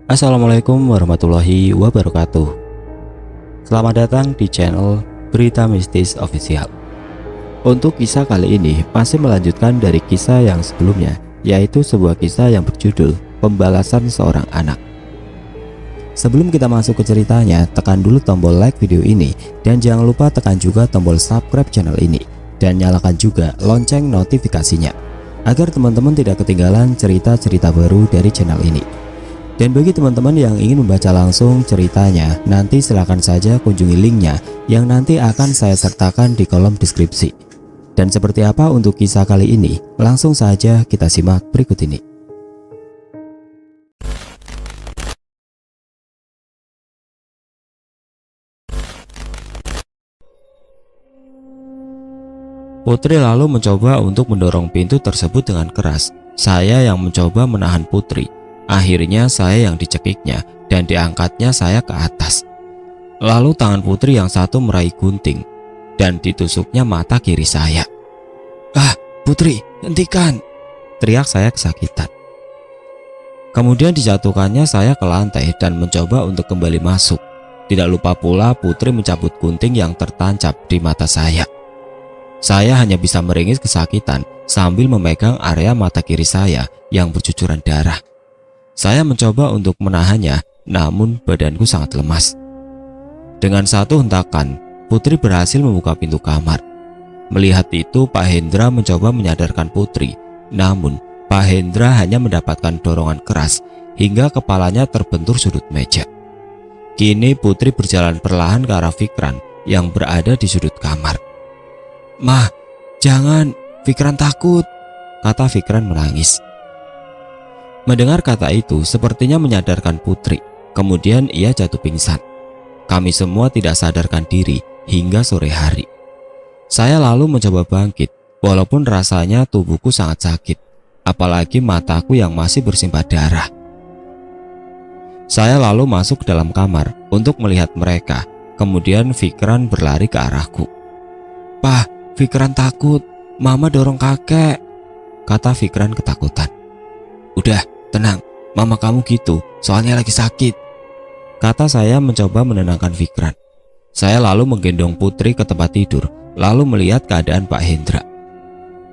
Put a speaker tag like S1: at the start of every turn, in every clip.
S1: Assalamualaikum warahmatullahi wabarakatuh. Selamat datang di channel Berita Mistis Official. Untuk kisah kali ini masih melanjutkan dari kisah yang sebelumnya, yaitu sebuah kisah yang berjudul Pembalasan Seorang Anak. Sebelum kita masuk ke ceritanya, tekan dulu tombol like video ini dan jangan lupa tekan juga tombol subscribe channel ini dan nyalakan juga lonceng notifikasinya agar teman-teman tidak ketinggalan cerita-cerita baru dari channel ini. Dan bagi teman-teman yang ingin membaca langsung ceritanya, nanti silahkan saja kunjungi linknya yang nanti akan saya sertakan di kolom deskripsi. Dan seperti apa untuk kisah kali ini? Langsung saja kita simak berikut ini. Putri lalu mencoba untuk mendorong pintu tersebut dengan keras. Saya yang mencoba menahan Putri. Akhirnya saya yang dicekiknya dan diangkatnya saya ke atas. Lalu tangan Putri yang satu meraih gunting dan ditusuknya mata kiri saya. "Ah, Putri, hentikan!" teriak saya kesakitan. Kemudian dijatuhkannya saya ke lantai dan mencoba untuk kembali masuk. Tidak lupa pula Putri mencabut gunting yang tertancap di mata saya. Saya hanya bisa meringis kesakitan sambil memegang area mata kiri saya yang bercucuran darah. Saya mencoba untuk menahannya, namun badanku sangat lemas. Dengan satu hentakan, Putri berhasil membuka pintu kamar. Melihat itu, Pak Hendra mencoba menyadarkan Putri. Namun, Pak Hendra hanya mendapatkan dorongan keras hingga kepalanya terbentur sudut meja. Kini Putri berjalan perlahan ke arah Fikran yang berada di sudut kamar. "Mah, jangan, Fikran takut," kata Fikran menangis. Mendengar kata itu sepertinya menyadarkan Putri. Kemudian ia jatuh pingsan. Kami semua tidak sadarkan diri hingga sore hari. Saya lalu mencoba bangkit, walaupun rasanya tubuhku sangat sakit, apalagi mataku yang masih bersimbah darah. Saya lalu masuk ke dalam kamar untuk melihat mereka. Kemudian Fikran berlari ke arahku. "Pak, Fikran takut, Mama dorong kakek," kata Fikran ketakutan. "Udah, tenang, Mama kamu gitu, soalnya lagi sakit," kata saya mencoba menenangkan Fikran. Saya lalu menggendong Putri ke tempat tidur, lalu melihat keadaan Pak Hendra.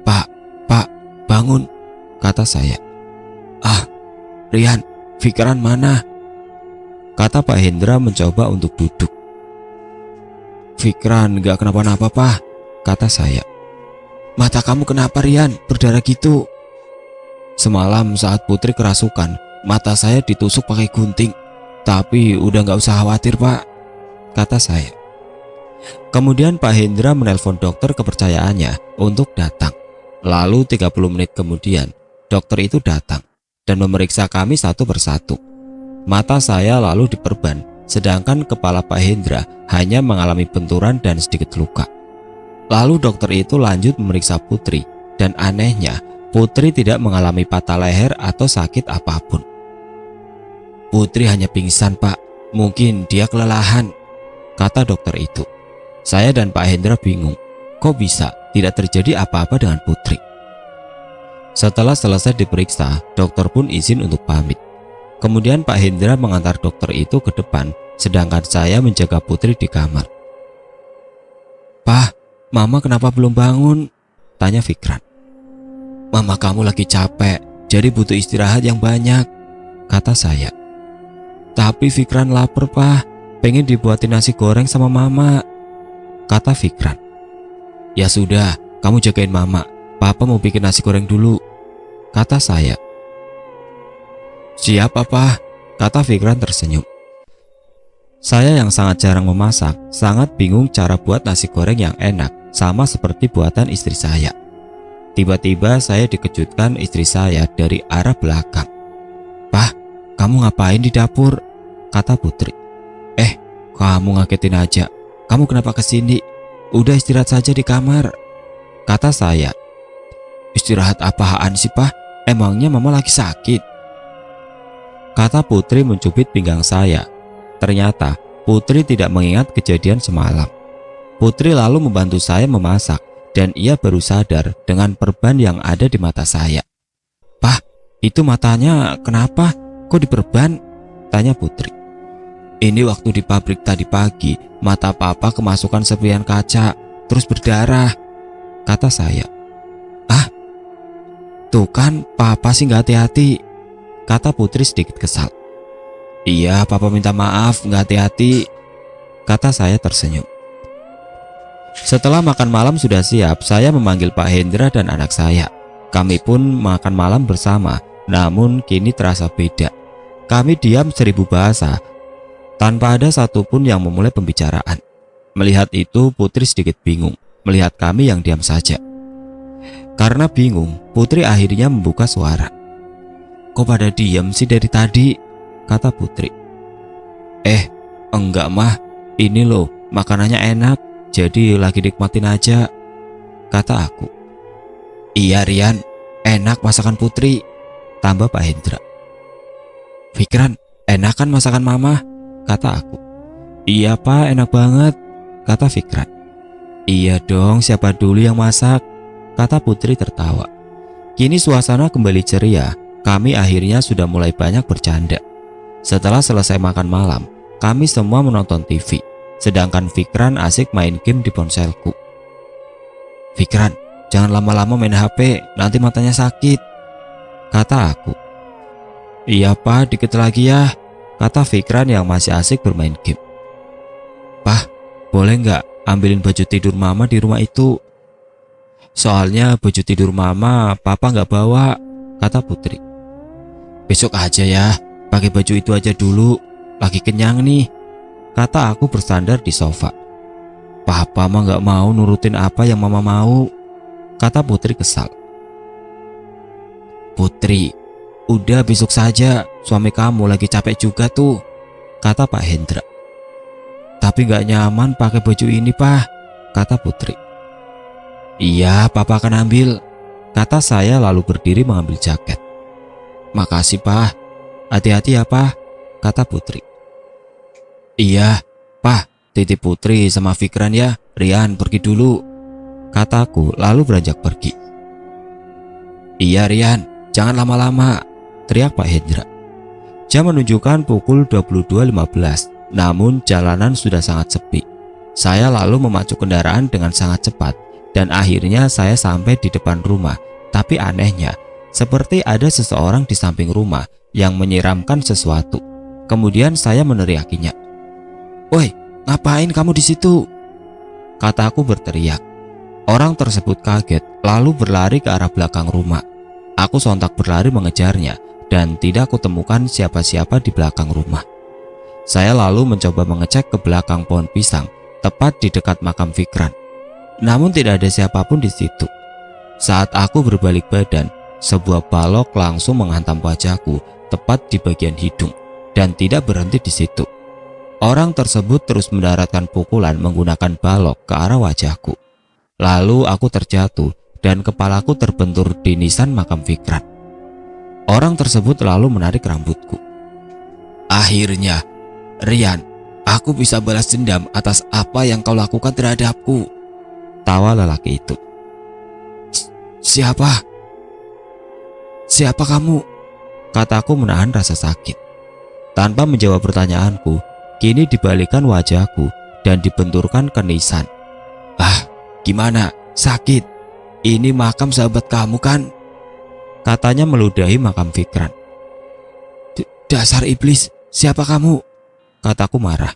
S1: Pak, bangun," kata saya. "Ah, Rian, Fikran mana?" kata Pak Hendra mencoba untuk duduk. "Fikran gak kenapa-napa, Pak," kata saya. "Mata kamu kenapa, Rian? Berdarah gitu." "Semalam saat Putri kerasukan, mata saya ditusuk pakai gunting. Tapi udah gak usah khawatir, Pak," kata saya. Kemudian Pak Hendra menelpon dokter kepercayaannya untuk datang. Lalu 30 menit kemudian, dokter itu datang dan memeriksa kami satu persatu. Mata saya lalu diperban, sedangkan kepala Pak Hendra hanya mengalami benturan dan sedikit luka. Lalu dokter itu lanjut memeriksa Putri, dan anehnya Putri tidak mengalami patah leher atau sakit apapun. "Putri hanya pingsan, Pak. Mungkin dia kelelahan," kata dokter itu. Saya dan Pak Hendra bingung. Kok bisa tidak terjadi apa-apa dengan Putri? Setelah selesai diperiksa, dokter pun izin untuk pamit. Kemudian Pak Hendra mengantar dokter itu ke depan, sedangkan saya menjaga Putri di kamar. "Pak, Mama kenapa belum bangun?" tanya Fikran. "Mama kamu lagi capek, jadi butuh istirahat yang banyak," kata saya. "Tapi Fikran lapar, Pak. Pengen dibuatin nasi goreng sama Mama," kata Fikran. "Ya sudah, kamu jagain Mama. Papa mau bikin nasi goreng dulu," kata saya. "Siap, Papa," kata Fikran tersenyum. Saya yang sangat jarang memasak, sangat bingung cara buat nasi goreng yang enak, sama seperti buatan istri saya. Tiba-tiba saya dikejutkan istri saya dari arah belakang. "Pak, kamu ngapain di dapur?" kata Putri. Kamu ngagetin aja. Kamu kenapa kesini? Udah istirahat saja di kamar," kata saya. "Istirahat apaan sih, Pak? Emangnya Mama lagi sakit?" kata Putri mencubit pinggang saya. Ternyata Putri tidak mengingat kejadian semalam. Putri lalu membantu saya memasak dan ia baru sadar dengan perban yang ada di mata saya. "Pak, itu matanya kenapa? Kok diperban?" Tanya Putri. Ini waktu di pabrik tadi pagi, mata papa kemasukan serpihan kaca, terus berdarah, kata saya. Ah, tuh kan papa sih nggak hati-hati, kata Putri sedikit kesal. Iya, papa minta maaf, nggak hati-hati, kata saya tersenyum. Setelah makan malam sudah siap, saya memanggil Pak Hendra dan anak saya. Kami pun makan malam bersama, namun kini terasa beda. Kami diam 1000 bahasa, tanpa ada satupun yang memulai pembicaraan. Melihat itu, Putri sedikit bingung, melihat kami yang diam saja. Karena bingung, Putri akhirnya membuka suara. Kok pada diam sih dari tadi? Kata Putri. Enggak mah, ini loh makanannya enak, jadi lagi nikmatin aja, kata aku. Iya Rian, enak masakan Putri, tambah Pak Hendra. Fikran, enak kan masakan mama, kata aku. Iya Pak, enak banget, kata Fikran. Iya dong, siapa dulu yang masak, kata Putri tertawa. Kini suasana kembali ceria, kami akhirnya sudah mulai banyak bercanda. Setelah selesai makan malam, kami semua menonton TV, sedangkan Fikran asik main game di ponselku. Fikran, jangan lama-lama main HP, nanti matanya sakit, kata aku. Iya Pak, dikit lagi ya, kata Fikran yang masih asik bermain game. Pak, boleh nggak ambilin baju tidur mama di rumah itu? Soalnya baju tidur mama papa nggak bawa, kata Putri. Besok aja ya, pakai baju itu aja dulu, lagi kenyang nih, kata aku bersandar di sofa. Papa mah nggak mau nurutin apa yang mama mau, kata Putri kesal. Putri, udah besok saja, suami kamu lagi capek juga tuh, kata Pak Hendra. Tapi nggak nyaman pakai baju ini Pak, kata Putri. Iya, papa akan ambil, kata saya lalu berdiri mengambil jaket. Makasih Pak, hati-hati ya Pak, kata Putri. Iya, Pak, titip Putri sama Fikran ya, Rian pergi dulu, kataku lalu beranjak pergi. Iya Rian, jangan lama-lama, teriak Pak Hendra. Jam menunjukkan pukul 22.15, namun jalanan sudah sangat sepi. Saya lalu memacu kendaraan dengan sangat cepat dan akhirnya saya sampai di depan rumah. Tapi anehnya, seperti ada seseorang di samping rumah yang menyiramkan sesuatu. Kemudian saya meneriakinya. Woi, ngapain kamu di situ? Kataku berteriak. Orang tersebut kaget lalu berlari ke arah belakang rumah. Aku sontak berlari mengejarnya dan tidak kutemukan siapa-siapa di belakang rumah. Saya lalu mencoba mengecek ke belakang pohon pisang tepat di dekat makam Fikran. Namun tidak ada siapapun di situ. Saat aku berbalik badan, sebuah balok langsung menghantam wajahku tepat di bagian hidung dan tidak berhenti di situ. Orang tersebut terus mendaratkan pukulan menggunakan balok ke arah wajahku. Lalu aku terjatuh dan kepalaku terbentur di nisan makam Fikran. Orang tersebut lalu menarik rambutku. Akhirnya, Rian, aku bisa balas dendam atas apa yang kau lakukan terhadapku, tawa lelaki itu. Siapa? Siapa kamu? Kataku menahan rasa sakit. Tanpa menjawab pertanyaanku, kini dibalikan wajahku dan dibenturkan ke nisan. Ah, gimana? Sakit? Ini makam sahabat kamu kan? Katanya meludahi makam Fikran. Dasar iblis, siapa kamu? Kataku marah.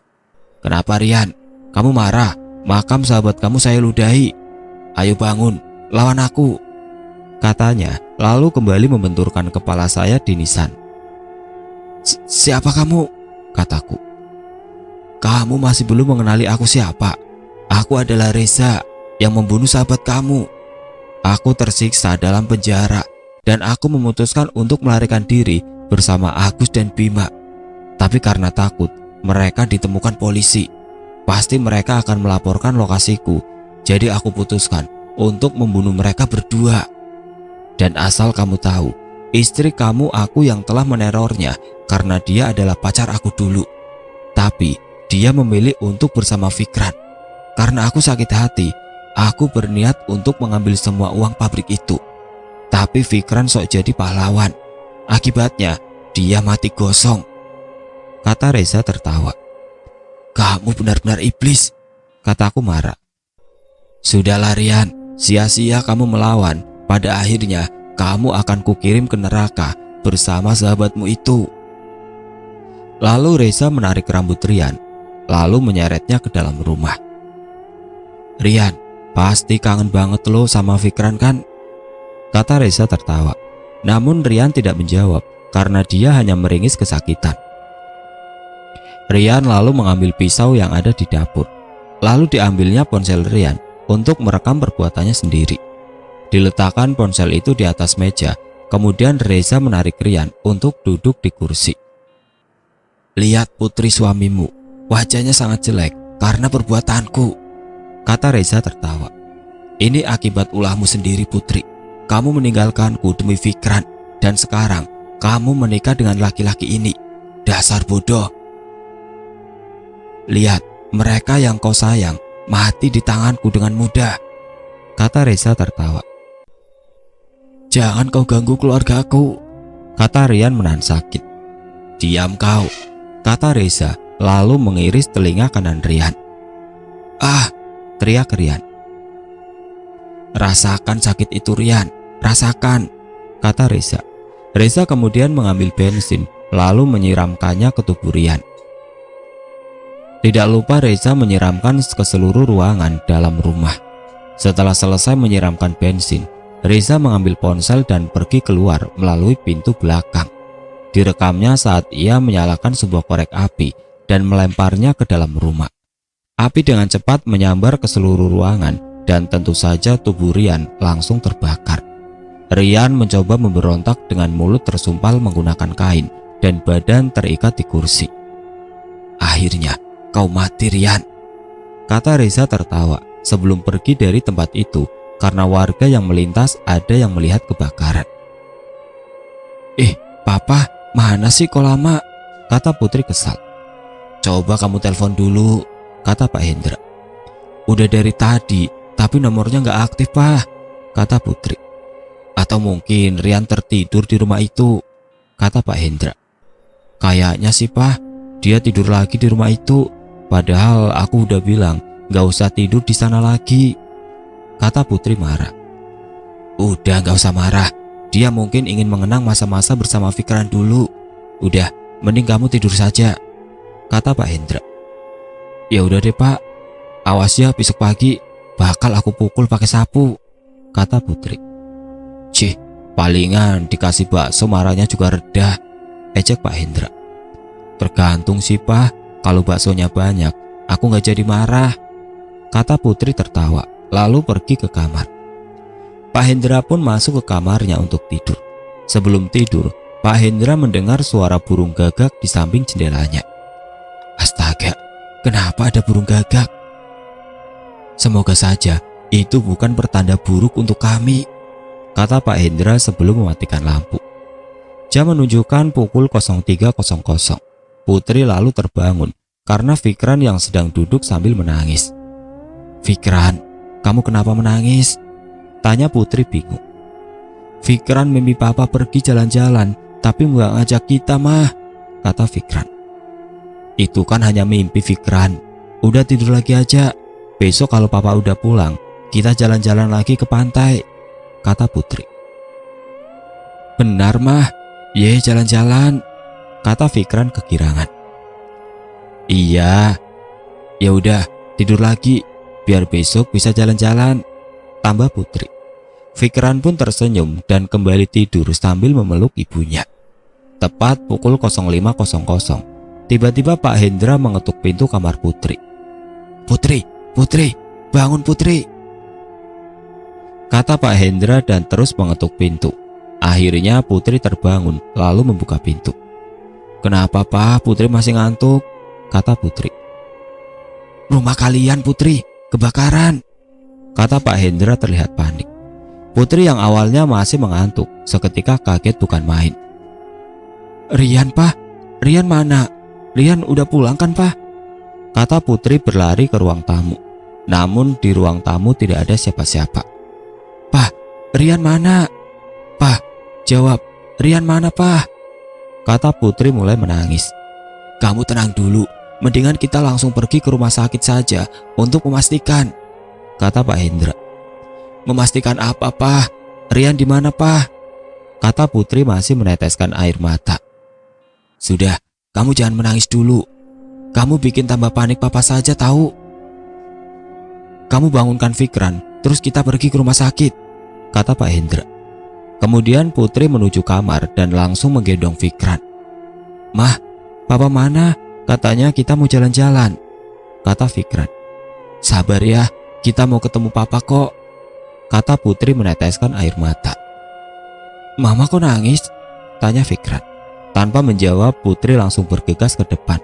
S1: Kenapa Rian? Kamu marah? Makam sahabat kamu saya ludahi. Ayo bangun, lawan aku, katanya lalu kembali membenturkan kepala saya di nisan. Siapa kamu? Kataku. Kamu masih belum mengenali aku siapa? Aku adalah Reza yang membunuh sahabat kamu. Aku tersiksa dalam penjara dan aku memutuskan untuk melarikan diri bersama Agus dan Bima. Tapi karena takut mereka ditemukan polisi, pasti mereka akan melaporkan lokasiku. Jadi aku putuskan untuk membunuh mereka berdua. Dan asal kamu tahu, istri kamu aku yang telah menerornya karena dia adalah pacar aku dulu. Tapi dia memilih untuk bersama Fikran. Karena aku sakit hati, aku berniat untuk mengambil semua uang pabrik itu. Tapi Fikran sok jadi pahlawan. Akibatnya dia mati gosong. kata Reza tertawa. Kamu benar-benar iblis, kataku marah. Sudahlah Rian, sia-sia kamu melawan. Pada akhirnya kamu akan kukirim ke neraka bersama sahabatmu itu. Lalu Reza menarik rambut Rian, lalu menyeretnya ke dalam rumah. Rian, pasti kangen banget lo sama Fikran kan? Kata Reza tertawa. Namun Rian tidak menjawab karena dia hanya meringis kesakitan. Rian lalu mengambil pisau yang ada di dapur. Lalu diambilnya ponsel Rian untuk merekam perbuatannya sendiri. Diletakkan ponsel itu di atas meja. Kemudian Reza menarik Rian untuk duduk di kursi. Lihat putri suamimu, wajahnya sangat jelek karena perbuatanku, kata Reza tertawa. Ini akibat ulahmu sendiri Putri. Kamu meninggalkanku demi Fikran, dan sekarang kamu menikah dengan laki-laki ini. Dasar bodoh. Lihat, mereka yang kau sayang mati di tanganku dengan mudah, kata Reza tertawa. Jangan kau ganggu keluargaku, kata Rian menahan sakit. Diam kau, kata Reza lalu mengiris telinga kanan Rian. Ah, teriak Rian. Rasakan sakit itu Rian, rasakan, kata Reza. Reza kemudian mengambil bensin lalu menyiramkannya ke tubuh Rian. Tidak lupa Reza menyiramkan ke seluruh ruangan dalam rumah. Setelah selesai menyiramkan bensin, Reza mengambil ponsel dan pergi keluar melalui pintu belakang. Direkamnya saat ia menyalakan sebuah korek api dan melemparnya ke dalam rumah. Api dengan cepat menyambar ke seluruh ruangan dan tentu saja tubuh Rian langsung terbakar. Rian mencoba memberontak dengan mulut tersumpal menggunakan kain dan badan terikat di kursi. Akhirnya kau mati Rian, kata Reza tertawa sebelum pergi dari tempat itu karena warga yang melintas ada yang melihat kebakaran. Papa, mana sih kok lama? Kata Putri kesal. Coba kamu telepon dulu, kata Pak Hendra. Udah dari tadi, tapi nomornya nggak aktif Pak, kata Putri. Atau mungkin Rian tertidur di rumah itu, kata Pak Hendra. Kayaknya sih Pak, dia tidur lagi di rumah itu. Padahal aku udah bilang nggak usah tidur di sana lagi, kata Putri marah. Udah nggak usah marah, dia mungkin ingin mengenang masa-masa bersama Fikran dulu. Udah, mending kamu tidur saja, kata Pak Hendra. Ya udah deh Pak, awas ya besok pagi bakal aku pukul pakai sapu, kata Putri. Cih, palingan dikasih bakso marahnya juga reda, ejek Pak Hendra. Tergantung sih Pak, kalau baksonya banyak aku nggak jadi marah, kata Putri tertawa lalu pergi ke kamar. Pak Hendra pun masuk ke kamarnya untuk tidur. Sebelum tidur, Pak Hendra mendengar suara burung gagak di samping jendelanya. Astaga, kenapa ada burung gagak? Semoga saja itu bukan pertanda buruk untuk kami, kata Pak Hendra sebelum mematikan lampu. Jam menunjukkan pukul 03.00. Putri lalu terbangun karena Fikran yang sedang duduk sambil menangis. Fikran, kamu kenapa menangis? Tanya Putri bingung. Fikran mimpi papa pergi jalan-jalan, tapi nggak ngajak kita mah, kata Fikran. Itu kan hanya mimpi Fikran. Udah tidur lagi aja. Besok kalau papa udah pulang, kita jalan-jalan lagi ke pantai, kata Putri. Benar mah, ye jalan-jalan, kata Fikran kegirangan. Iya, ya udah tidur lagi, biar besok bisa jalan-jalan, tambah Putri. Fikran pun tersenyum dan kembali tidur sambil memeluk ibunya. Tepat pukul 05.00, tiba-tiba Pak Hendra mengetuk pintu kamar Putri. Putri, Putri, bangun Putri, kata Pak Hendra dan terus mengetuk pintu. Akhirnya Putri terbangun lalu membuka pintu. Kenapa Pak, Putri masih ngantuk, kata Putri. Rumah kalian Putri, kebakaran, kata Pak Hendra terlihat panik. Putri yang awalnya masih mengantuk seketika kaget bukan main. Rian Pak, Rian mana? Rian udah pulang kan Pak? Kata Putri berlari ke ruang tamu. Namun di ruang tamu tidak ada siapa-siapa. Pak, Rian mana? Pak, jawab, Rian mana Pak? Kata Putri mulai menangis. Kamu tenang dulu, mendingan kita langsung pergi ke rumah sakit saja untuk memastikan, kata Pak Hendra. Memastikan apa, Pak? Rian di mana, Pak? Kata Putri masih meneteskan air mata. Sudah, kamu jangan menangis dulu. Kamu bikin tambah panik papa saja tahu. Kamu bangunkan Fikran, terus kita pergi ke rumah sakit, kata Pak Hendra. Kemudian Putri menuju kamar dan langsung menggendong Fikran. Mah, papa mana? Katanya kita mau jalan-jalan, kata Fikran. Sabar ya, kita mau ketemu papa kok, kata Putri meneteskan air mata. Mama kok nangis? Tanya Fikran. Tanpa menjawab, Putri langsung bergegas ke depan.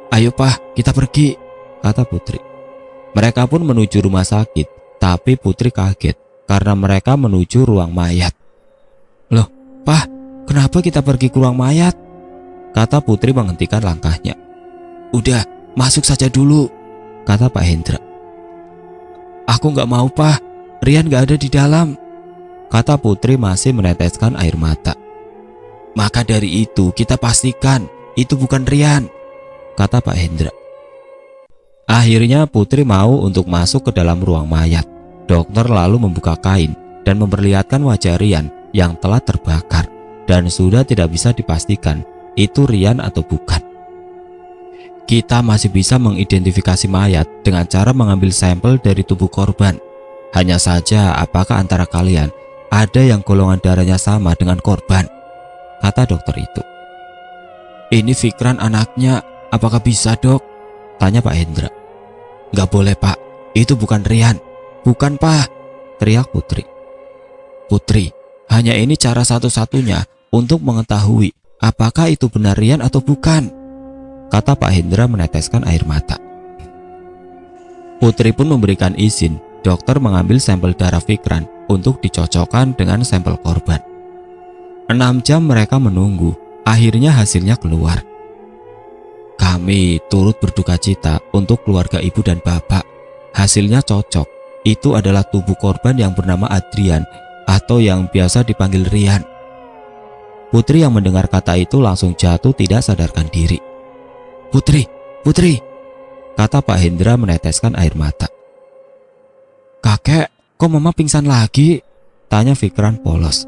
S1: Ayo Pak, kita pergi, kata Putri. Mereka pun menuju rumah sakit, tapi Putri kaget karena mereka menuju ruang mayat. Loh, Pak, kenapa kita pergi ke ruang mayat? Kata Putri menghentikan langkahnya. Udah, masuk saja dulu, kata Pak Hendra. Aku gak mau, Pak, Rian gak ada di dalam, kata Putri masih meneteskan air mata. Maka dari itu kita pastikan itu bukan Rian, kata Pak Hendra. Akhirnya Putri mau untuk masuk ke dalam ruang mayat. Dokter lalu membuka kain dan memperlihatkan wajah Rian yang telah terbakar dan sudah tidak bisa dipastikan itu Rian atau bukan. Kita masih bisa mengidentifikasi mayat dengan cara mengambil sampel dari tubuh korban. Hanya saja apakah antara kalian ada yang golongan darahnya sama dengan korban, kata dokter itu. Ini Fikran anaknya, apakah bisa dok? Tanya Pak Hendra. Gak boleh Pak, itu bukan Rian. Bukan Pak, teriak Putri. Putri, hanya ini cara satu-satunya untuk mengetahui apakah itu benar Rian atau bukan, kata Pak Hendra meneteskan air mata. Putri pun memberikan izin dokter mengambil sampel darah Fikran untuk dicocokkan dengan sampel korban. 6 jam mereka menunggu, akhirnya hasilnya keluar. Kami turut berduka cita untuk keluarga ibu dan bapak. Hasilnya cocok. Itu adalah tubuh korban yang bernama Adrian atau yang biasa dipanggil Rian. Putri yang mendengar kata itu langsung jatuh tidak sadarkan diri. Putri, Putri, kata Pak Hendra meneteskan air mata. Kakek, kok mama pingsan lagi? Tanya Fikran polos.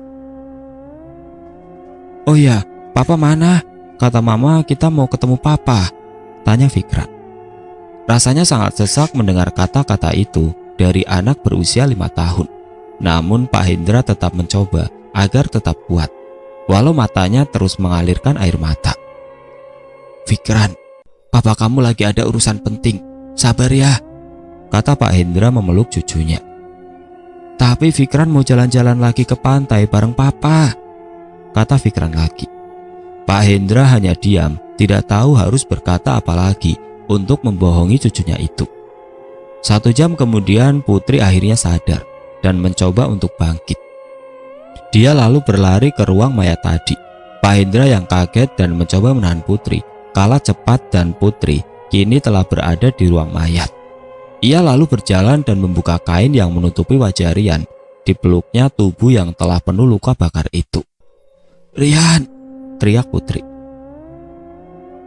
S1: Oh iya, papa mana? Kata mama kita mau ketemu papa, tanya Fikran. Rasanya sangat sesak mendengar kata-kata itu dari anak berusia 5 tahun. Namun Pak Hendra tetap mencoba agar tetap kuat, walau matanya terus mengalirkan air mata. Fikran, papa kamu lagi ada urusan penting, sabar ya, kata Pak Hendra memeluk cucunya. Tapi Fikran mau jalan-jalan lagi ke pantai bareng papa, kata Fikran lagi. Pak Hendra hanya diam, tidak tahu harus berkata apa lagi untuk membohongi cucunya itu. 1 jam kemudian Putri akhirnya sadar dan mencoba untuk bangkit. Dia lalu berlari ke ruang mayat tadi. Pak Hendra yang kaget dan mencoba menahan Putri, kalah cepat dan Putri kini telah berada di ruang mayat. Ia lalu berjalan dan membuka kain yang menutupi wajah Rian. Dipeluknya tubuh yang telah penuh luka bakar itu. Rian, teriak Putri.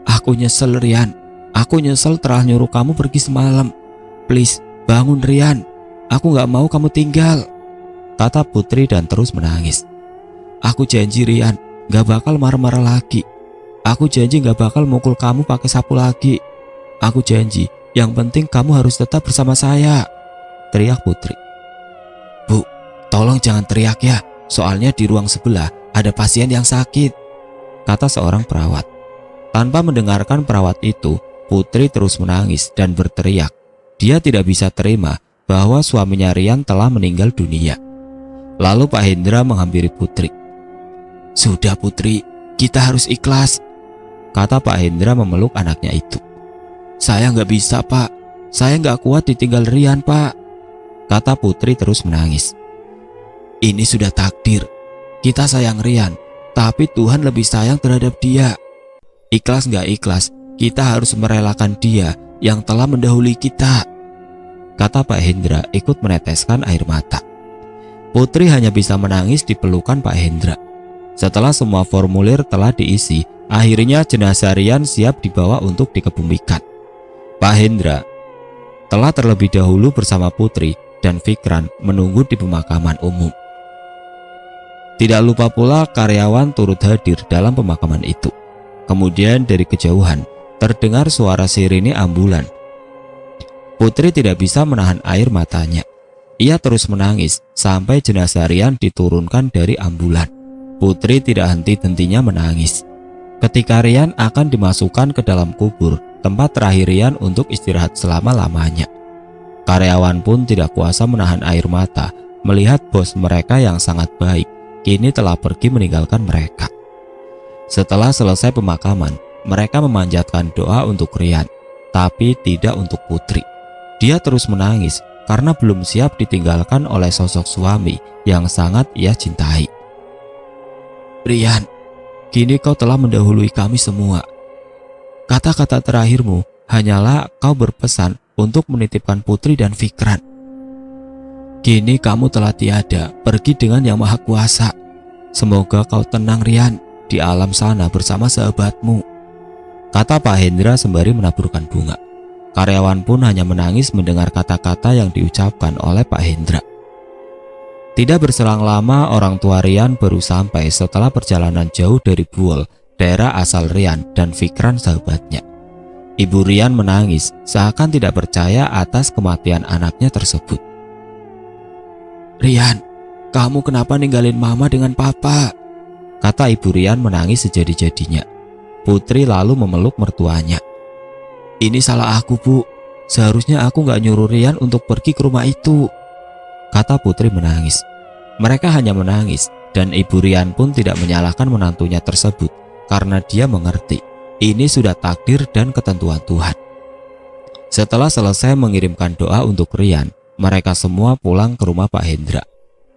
S1: Aku nyesel Rian, aku nyesel telah nyuruh kamu pergi semalam. Please, bangun Rian, aku gak mau kamu tinggal, kata Putri dan terus menangis. Aku janji Rian, gak bakal marah-marah lagi. Aku janji gak bakal mukul kamu pakai sapu lagi. Aku janji, yang penting kamu harus tetap bersama saya, teriak Putri. Bu, tolong jangan teriak ya, soalnya di ruang sebelah ada pasien yang sakit, kata seorang perawat. Tanpa mendengarkan perawat itu, Putri terus menangis dan berteriak. Dia tidak bisa terima bahwa suaminya Rian telah meninggal dunia. Lalu Pak Hendra menghampiri Putri. Sudah Putri, kita harus ikhlas, kata Pak Hendra memeluk anaknya itu. Saya nggak bisa Pak, saya nggak kuat ditinggal Rian Pak, kata Putri terus menangis. Ini sudah takdir, kita sayang Rian, tapi Tuhan lebih sayang terhadap dia. Ikhlas nggak ikhlas, kita harus merelakan dia yang telah mendahului kita, kata Pak Hendra ikut meneteskan air mata. Putri hanya bisa menangis di pelukan Pak Hendra. Setelah semua formulir telah diisi, akhirnya jenazah Rian siap dibawa untuk dikebumikan. Pak Hendra telah terlebih dahulu bersama Putri dan Fikran menunggu di pemakaman umum. Tidak lupa pula karyawan turut hadir dalam pemakaman itu. Kemudian dari kejauhan terdengar suara sirine ambulan. Putri tidak bisa menahan air matanya. Ia terus menangis sampai jenazah Rian diturunkan dari ambulan. Putri tidak henti-hentinya menangis. Ketika Rian akan dimasukkan ke dalam kubur, tempat terakhir Rian untuk istirahat selama-lamanya, karyawan pun tidak kuasa menahan air mata melihat bos mereka yang sangat baik kini telah pergi meninggalkan mereka. Setelah selesai pemakaman, mereka memanjatkan doa untuk Rian, tapi tidak untuk Putri. Dia terus menangis karena belum siap ditinggalkan oleh sosok suami yang sangat ia cintai. Rian, kini kau telah mendahului kami semua. Kata-kata terakhirmu hanyalah kau berpesan untuk menitipkan Putri dan Fikran. Kini kamu telah tiada, pergi dengan Yang Maha Kuasa. Semoga kau tenang Rian di alam sana bersama sahabatmu, kata Pak Hendra sembari menaburkan bunga. Karyawan pun hanya menangis mendengar kata-kata yang diucapkan oleh Pak Hendra. Tidak berselang lama orang tua Rian baru sampai setelah perjalanan jauh dari Buol, daerah asal Rian dan Fikran sahabatnya. Ibu Rian menangis seakan tidak percaya atas kematian anaknya tersebut. Rian, kamu kenapa ninggalin mama dengan papa? Kata ibu Rian menangis sejadi-jadinya. Putri lalu memeluk mertuanya. Ini salah aku bu, seharusnya aku gak nyuruh Rian untuk pergi ke rumah itu, kata Putri menangis. Mereka hanya menangis dan ibu Rian pun tidak menyalahkan menantunya tersebut karena dia mengerti ini sudah takdir dan ketentuan Tuhan. Setelah selesai mengirimkan doa untuk Rian, mereka semua pulang ke rumah Pak Hendra.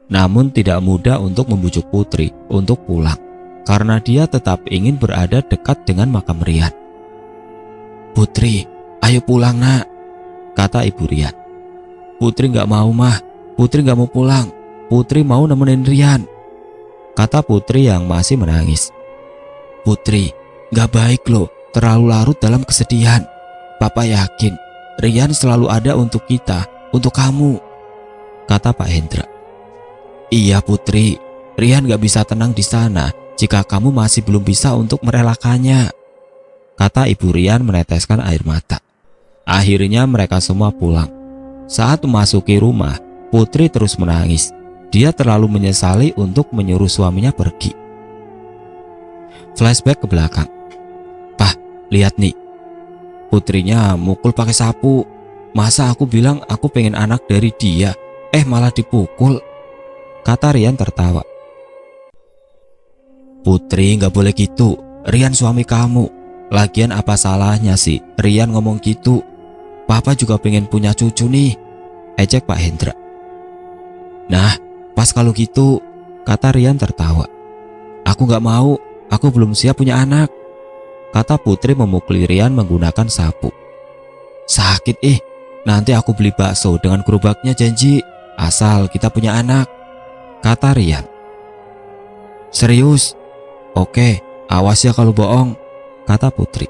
S1: Namun tidak mudah untuk membujuk Putri untuk pulang karena dia tetap ingin berada dekat dengan makam Rian. Putri, ayo pulang nak, kata ibu Rian. Putri gak mau mah, Putri gak mau pulang, Putri mau nemenin Rian, kata Putri yang masih menangis. Putri, gak baik loh terlalu larut dalam kesedihan. Papa yakin Rian selalu ada untuk kita, untuk kamu, kata Pak Hendra. Iya Putri, Rian gak bisa tenang di sana jika kamu masih belum bisa untuk merelakannya, kata ibu Rian meneteskan air mata. Akhirnya mereka semua pulang. Saat memasuki rumah, Putri terus menangis. Dia terlalu menyesali untuk menyuruh suaminya pergi. Flashback ke belakang. Pah, lihat nih. Putrinya mukul pakai sapu. Masa aku bilang aku pengen anak dari dia, malah dipukul, kata Rian tertawa. Putri gak boleh gitu, Rian suami kamu. Lagian apa salahnya sih Rian ngomong gitu? Papa juga pengen punya cucu nih, ejek Pak Hendra. Nah, pas kalau gitu, kata Rian tertawa. Aku gak mau, aku belum siap punya anak, kata Putri memukuli Rian menggunakan sapu. Sakit nanti aku beli bakso dengan gerobaknya janji, asal kita punya anak, kata Rian. Serius? Oke, awas ya kalau bohong, kata Putri.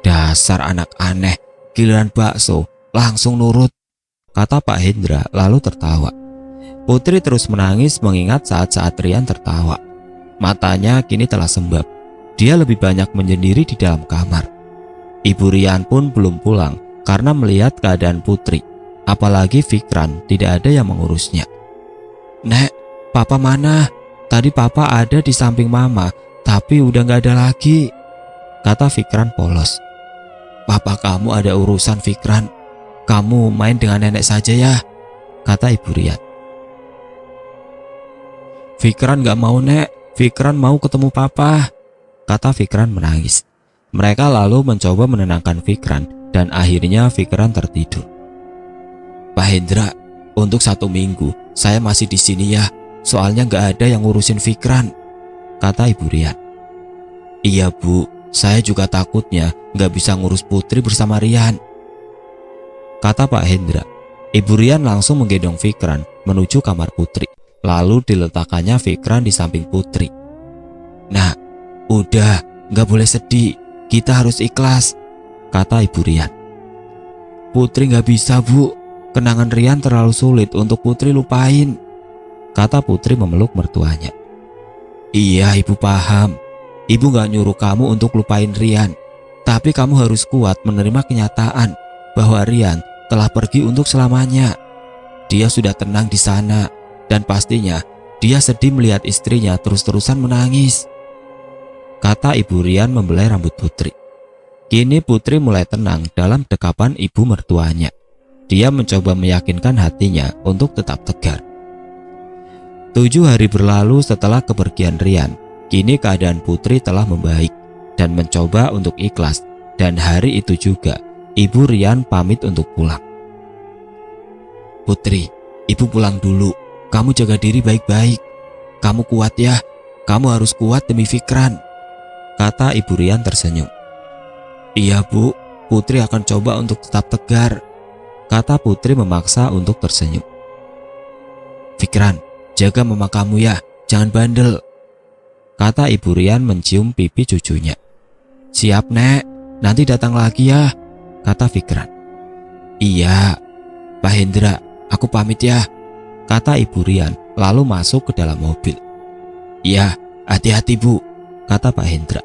S1: Dasar anak aneh, giliran bakso langsung nurut, kata Pak Hendra lalu tertawa. Putri terus menangis mengingat saat-saat Rian tertawa. Matanya kini telah sembab. Dia lebih banyak menyendiri di dalam kamar. Ibu Rian pun belum pulang karena melihat keadaan Putri. Apalagi Fikran tidak ada yang mengurusnya. Nek, papa mana? Tadi papa ada di samping mama, tapi udah gak ada lagi, kata Fikran polos. Papa kamu ada urusan Fikran, kamu main dengan nenek saja ya, kata ibu Rian. Fikran gak mau nek, Fikran mau ketemu papa, kata Fikran menangis. Mereka lalu mencoba menenangkan Fikran dan akhirnya Fikran tertidur. Pak Hendra, untuk 1 minggu saya masih di sini ya, soalnya gak ada yang ngurusin Fikran, kata ibu Rian. Iya bu, saya juga takutnya gak bisa ngurus Putri bersama Rian, kata Pak Hendra. Ibu Rian langsung menggendong Fikran menuju kamar Putri. Lalu diletakkannya Fikran di samping Putri. "Nak, udah, nggak boleh sedih. Kita harus ikhlas," kata Ibu Rian. "Putri nggak bisa, Bu. Kenangan Rian terlalu sulit untuk Putri lupain," kata Putri memeluk mertuanya. "Iya, Ibu paham. Ibu nggak nyuruh kamu untuk lupain Rian. Tapi kamu harus kuat menerima kenyataan bahwa Rian telah pergi untuk selamanya. Dia sudah tenang di sana dan pastinya dia sedih melihat istrinya terus-terusan menangis," kata Ibu Rian membelai rambut Putri. Kini Putri mulai tenang dalam dekapan ibu mertuanya. Dia mencoba meyakinkan hatinya untuk tetap tegar. 7 hari berlalu setelah kepergian Rian. Kini keadaan Putri telah membaik dan mencoba untuk ikhlas. Dan hari itu juga Ibu Rian pamit untuk pulang. "Putri, Ibu pulang dulu. Kamu jaga diri baik-baik. Kamu kuat ya. Kamu harus kuat demi Fikran," kata Ibu Rian tersenyum. "Iya, Bu. Putri akan coba untuk tetap tegar," kata Putri memaksa untuk tersenyum. "Fikran, jaga mama kamu ya. Jangan bandel," kata Ibu Rian mencium pipi cucunya. "Siap, Nek. Nanti datang lagi ya," kata Fikran. "Iya, Pak Hendra, aku pamit ya," kata Ibu Rian lalu masuk ke dalam mobil. "Iya, hati-hati, Bu," kata Pak Hendra.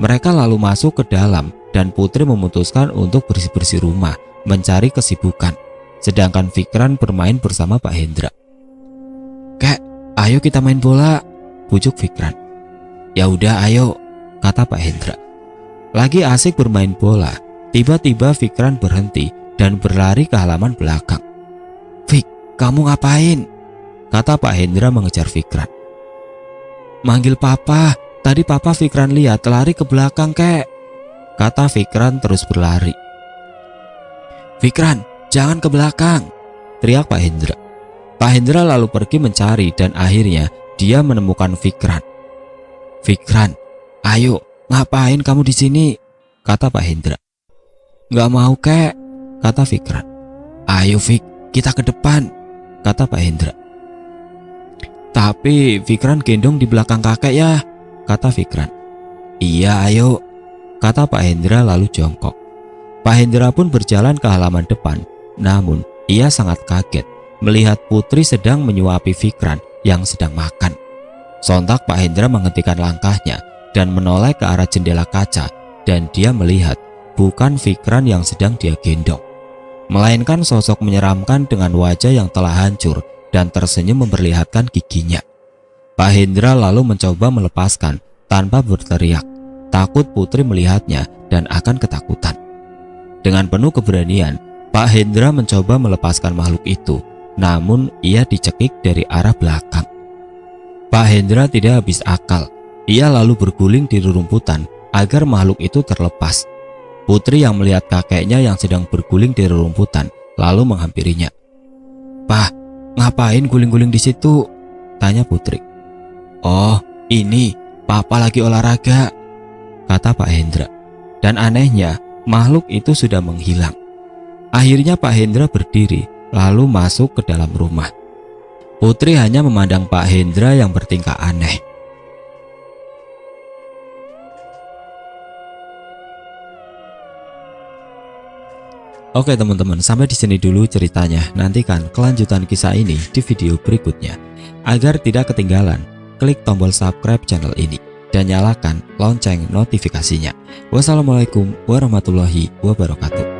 S1: Mereka lalu masuk ke dalam dan Putri memutuskan untuk bersih-bersih rumah, mencari kesibukan. Sedangkan Fikran bermain bersama Pak Hendra. "Kek, ayo kita main bola," bujuk Fikran. "Ya udah, ayo," kata Pak Hendra. Lagi asik bermain bola, tiba-tiba Fikran berhenti dan berlari ke halaman belakang. "Fik, kamu ngapain?" kata Pak Hendra mengejar Fikran. "Manggil Papa. Tadi Papa Fikran lihat lari ke belakang, Kek," kata Fikran terus berlari. "Fikran, jangan ke belakang," teriak Pak Hendra. Pak Hendra lalu pergi mencari dan akhirnya dia menemukan Fikran. "Fikran, ayo, ngapain kamu di sini?" kata Pak Hendra. "Nggak mau, Kek," kata Fikran. "Ayo Fik, kita ke depan," kata Pak Hendra. "Tapi Fikran gendong di belakang kakek ya," kata Fikran. "Iya, ayo," kata Pak Hendra lalu jongkok. Pak Hendra pun berjalan ke halaman depan. Namun ia sangat kaget melihat Putri sedang menyuapi Fikran yang sedang makan. Sontak Pak Hendra menghentikan langkahnya dan menoleh ke arah jendela kaca, dan dia melihat bukan Fikran yang sedang dia gendong, melainkan sosok menyeramkan dengan wajah yang telah hancur dan tersenyum memperlihatkan giginya. Pak Hendra lalu mencoba melepaskan tanpa berteriak, takut Putri melihatnya dan akan ketakutan. Dengan penuh keberanian, Pak Hendra mencoba melepaskan makhluk itu, namun ia dicekik dari arah belakang. Pak Hendra tidak habis akal. Ia lalu berguling di rerumputan agar makhluk itu terlepas. Putri yang melihat kakeknya yang sedang berguling di rerumputan lalu menghampirinya. "Pak, ngapain guling-guling di situ?" tanya Putri. "Oh, ini Papa lagi olahraga," kata Pak Hendra. Dan anehnya, makhluk itu sudah menghilang. Akhirnya Pak Hendra berdiri lalu masuk ke dalam rumah. Putri hanya memandang Pak Hendra yang bertingkah aneh. Oke teman-teman, sampai di sini dulu ceritanya. Nantikan kelanjutan kisah ini di video berikutnya. Agar tidak ketinggalan, klik tombol subscribe channel ini dan nyalakan lonceng notifikasinya. Wassalamualaikum warahmatullahi wabarakatuh.